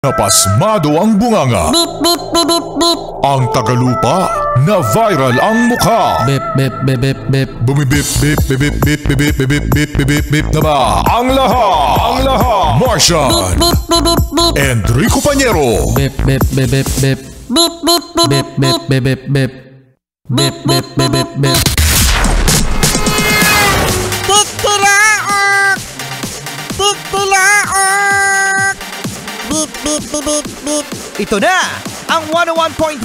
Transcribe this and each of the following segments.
Napasmado ang bunganga. Bip, bip, bip, bip, bip. Ang tagalupa na viral ang mukha. Bip, bip, bip, bip, bip. Bumibip, bip, bip, bip, bip, bip, bip, bip, bip, bip, bip na ba? Ang lahat. Martian. Bip, bip, bip, bip. Enrico Pañero. Bip, bip, bip, bip, bip. Bip, bip, bip, Bip, bip, bip, bip, bip. Bip, bip, bip, bip, bip. Titilaok! Titilaok! Bip, bip, bip, bip, bip. Ito na ang 101.1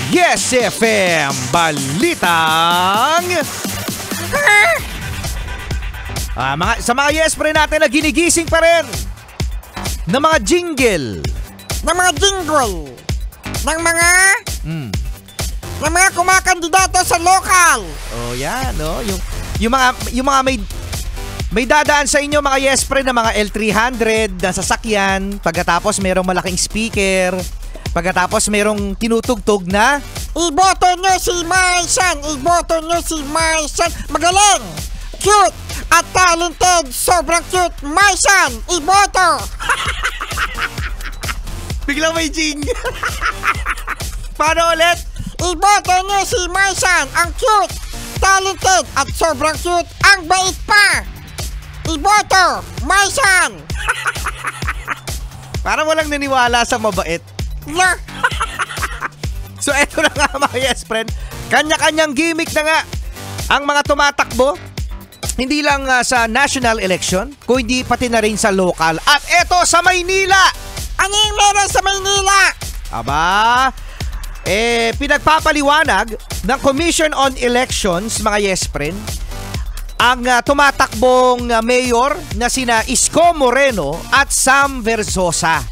Yes FM Balitang sa mga Yes Pre natin na ginigising pa rin ng mga jingle Ng mga jingle. Ng mga kumakandidato sa local. Oh yan no yung mga may dadaan sa inyo mga Yes Pre na mga L300 na sasakyan, pagkatapos merong malaking speaker, pagkatapos merong tinutugtog na Iboto nyo si Martian. Iboto nyo si Martian. Magaling, cute, at talented. Sobrang cute. Martian, iboto. biglang may jingle. Paano ulit? Iboto nyo si Martian. Ang cute, talented, at sobrang cute. Ang bait pa. Iboto, Martian. Parang walang naniwala sa mabait. La. So eto na nga mga Yes Friend, kanya-kanyang gimmick na nga ang mga tumatakbo, hindi lang sa national election, kundi pati na rin sa local. At eto sa Maynila. Ano yung meron sa Maynila? Aba, pinagpapaliwanag ng Commission on Elections mga Yes Friend, ang tumatakbong mayor na sina Isko Moreno at Sam Versosa.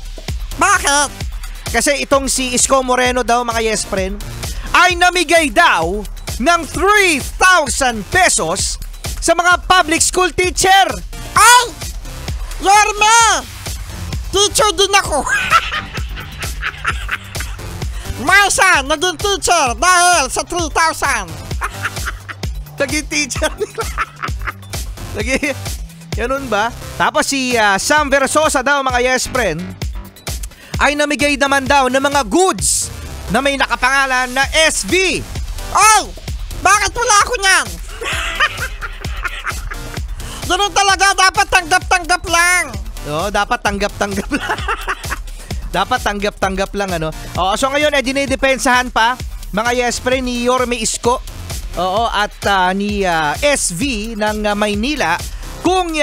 Bakit? Kasi itong si Isko Moreno daw mga Yes Friend ay namigay daw ng 3,000 pesos sa mga public school teacher. Ay! Yorme! Teacher din ako. Marsa, naging teacher dahil sa 3,000. Naging teacher. Ganun ba? Tapos si Sam Versosa daw mga Yes Friend ay namigay naman daw ng mga goods na may nakapangalan na SV. Ay! Bakit wala ako niyan? Ganun talaga, dapat tanggap-tanggap lang. Oo, dapat tanggap-tanggap lang. Dapat tanggap-tanggap lang ano. Oo, so ngayon dinidepensahan pa mga Yes Friend ni Yorme Isko. Oo, at ni SV ng Maynila kung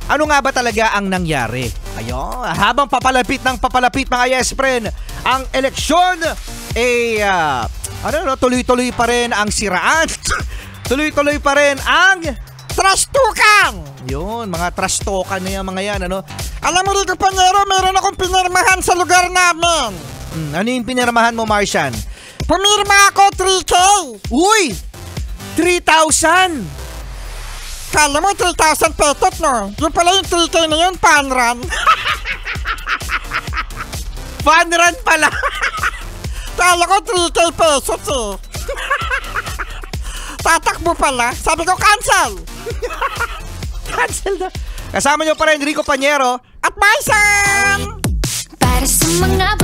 ano nga ba talaga ang nangyari. Ayun, habang papalapit mga Yes Friend ang eleksyon, tuloy-tuloy pa rin ang siraan. Tuloy-tuloy pa rin ang trastukan. Yun, mga trastukan na yan mga yan, ano? Alam mo Rico Pañero, meron akong pinirmahan sa lugar namin. Ano yung pinirmahan mo, Martian? Pumirma ako 3K. Uy! 3,000! Kala mo 3,000 pesos, no? Yung pala yung 3K na yun, fun run. Fun run pala. Kala ko 3K pesos eh. Tatakbo pala. Sabi ko, cancel. Cancel na. Kasama nyo pa rin Rico Pañero at Martian. Para sa mga